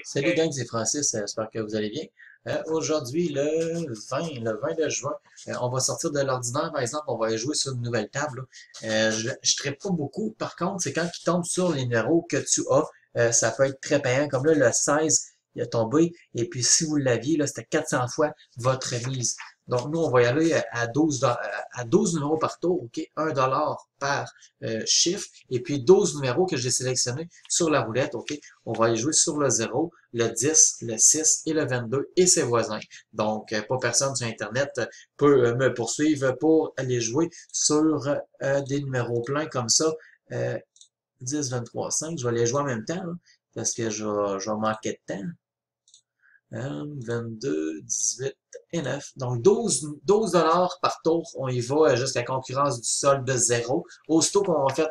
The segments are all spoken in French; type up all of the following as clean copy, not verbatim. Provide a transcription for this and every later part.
Salut gang, c'est Francis, j'espère que vous allez bien. Aujourd'hui, le 20 de juin, on va sortir de l'ordinaire, par exemple, on va aller jouer sur une nouvelle table. Je ne traite pas beaucoup, par contre, c'est quand il tombe sur les numéros que tu as, ça peut être très payant, comme là, le 16, il a tombé, et puis si vous l'aviez, là, c'était 400 fois votre remise. Donc, nous, on va y aller à 12 numéros par tour, OK? 1 $ par chiffre, et puis 12 numéros que j'ai sélectionnés sur la roulette, OK? On va aller jouer sur le 0, le 10, le 6 et le 22 et ses voisins. Donc, pas personne sur Internet peut me poursuivre pour aller jouer sur des numéros pleins comme ça. 10, 23, 5, je vais les jouer en même temps, là, parce que je vais manquer de temps. 22, 18 et 9. Donc, 12 $ par tour. On y va jusqu'à concurrence du solde de 0. Aussitôt qu'on va faire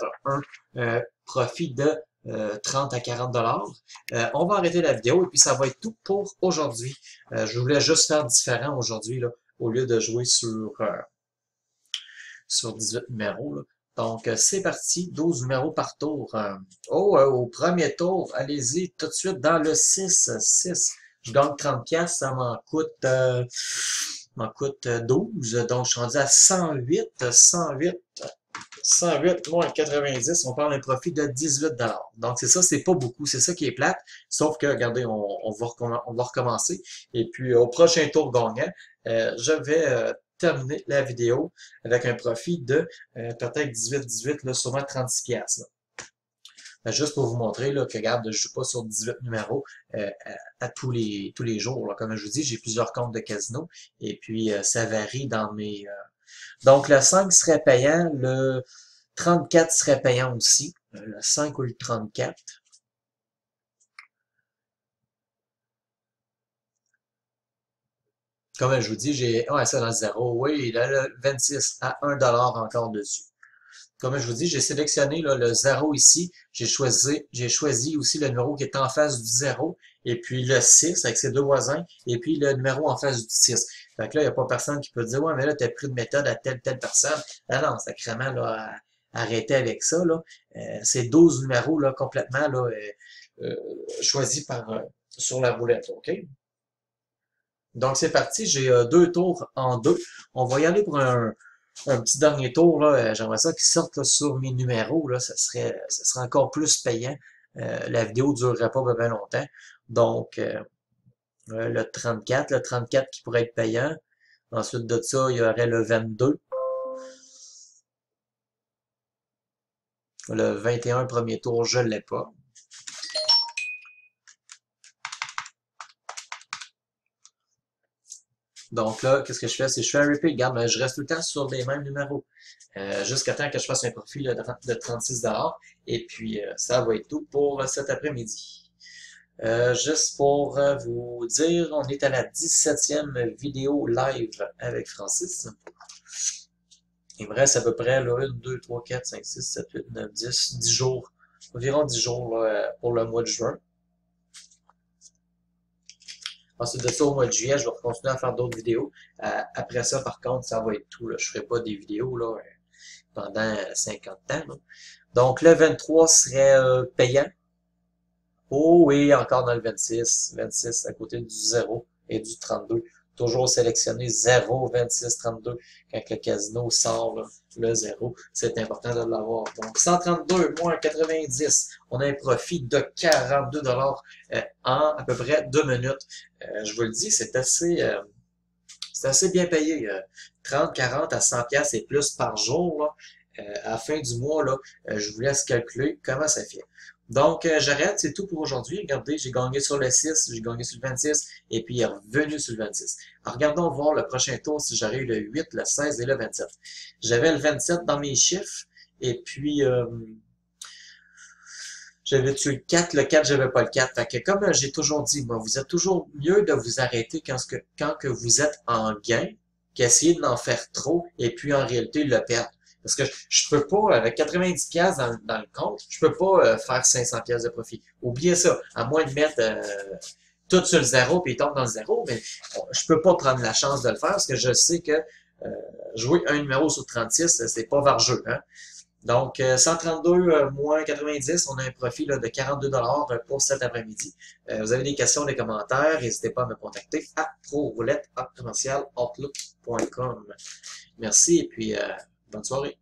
un profit de 30 à 40 $, on va arrêter la vidéo et puis ça va être tout pour aujourd'hui. Je voulais juste faire différent aujourd'hui, là, au lieu de jouer sur 18 numéros, là. Donc, c'est parti, 12 numéros par tour. Au premier tour, allez-y tout de suite dans le 6. 6. Je gagne 30 pièces, ça m'en coûte 12. Donc, je suis rendu à 108 moins 90, on parle d'un profit de 18 $. Donc, c'est ça, c'est pas beaucoup. C'est ça qui est plate. Sauf que, regardez, on va recommencer. Et puis, au prochain tour gagnant, je vais terminer la vidéo avec un profit de peut-être 18, là, sûrement 36 pièces. Juste pour vous montrer là, que, regarde, je joue pas sur 18 numéros à tous les jours. Là. Comme je vous dis, j'ai plusieurs comptes de casino et puis ça varie dans mes... Donc, le 5 serait payant, le 34 serait payant aussi, le 5 ou le 34. Comme je vous dis, j'ai... Ouais, ça dans le 0, oui, là, le 26 à 1 $ encore dessus. Comme je vous dis, j'ai sélectionné là, le 0 ici. J'ai choisi aussi le numéro qui est en face du 0. Et puis le 6 avec ses deux voisins. Et puis le numéro en face du 6. Fait que là, il n'y a pas personne qui peut dire, ouais, mais là, tu as pris de méthode à telle personne. Ah non, sacrément, là, arrêtez avec ça, là. C'est 12 numéros, là, complètement, là, choisis sur la roulette, OK? Donc, c'est parti. J'ai deux tours en deux. On va y aller pour un petit dernier tour, là, j'aimerais ça qu'ils sortent là, sur mes numéros, là, ça serait encore plus payant. La vidéo ne durerait pas bien longtemps. Donc, le 34 qui pourrait être payant. Ensuite de ça, il y aurait le 22. Le 21, premier tour, je ne l'ai pas. Donc là, qu'est-ce que je fais? C'est je fais un repeat. Regarde, je reste tout le temps sur les mêmes numéros. Jusqu'à temps que je fasse un profit là, de 36 $. Et puis, ça va être tout pour cet après-midi. Juste pour vous dire, on est à la 17e vidéo live avec Francis. Il me reste à peu près là, 1, 2, 3, 4, 5, 6, 7, 8, 9, 10 jours. Environ 10 jours là, pour le mois de juin. Ensuite de ça, au mois de juillet, je vais continuer à faire d'autres vidéos. Après ça, par contre, ça va être tout. Là. Je ne ferai pas des vidéos là, pendant 50 ans. Là. Donc, le 23 serait payant. Oh oui, encore dans le 26. 26 à côté du 0 et du 32. Toujours sélectionner 0, 26, 32. Quand le casino sort là, le 0, c'est important de l'avoir. Donc, 132 moins 90. On a un profit de 42 $ en à peu près 2 minutes. Je vous le dis, c'est assez bien payé. 30, 40 à 100 pièces et plus par jour. Là, à la fin du mois, là, je vous laisse calculer comment ça fait. Donc, j'arrête, c'est tout pour aujourd'hui. Regardez, j'ai gagné sur le 6, j'ai gagné sur le 26, et puis il est revenu sur le 26. Alors, regardons voir le prochain tour si j'aurais eu le 8, le 16 et le 27. J'avais le 27 dans mes chiffres, et puis j'avais tué le 4, le 4, j'avais pas le 4. Fait que comme j'ai toujours dit, moi, vous êtes toujours mieux de vous arrêter quand que vous êtes en gain, qu'essayer d'en faire trop, et puis en réalité le perdre. Parce que je peux pas, avec 90 pièces dans le compte, je peux pas faire 500 pièces de profit. Oubliez ça. À moins de mettre tout sur le zéro puis il tombe dans le zéro, mais je peux pas prendre la chance de le faire parce que je sais que jouer un numéro sur 36, c'est pas vargeux. Hein? Donc, 132 moins 90, on a un profit là, de 42 pour cet après-midi. Vous avez des questions, des commentaires, n'hésitez pas à me contacter à prorouletteoutlook.com. Merci et puis bonne soirée.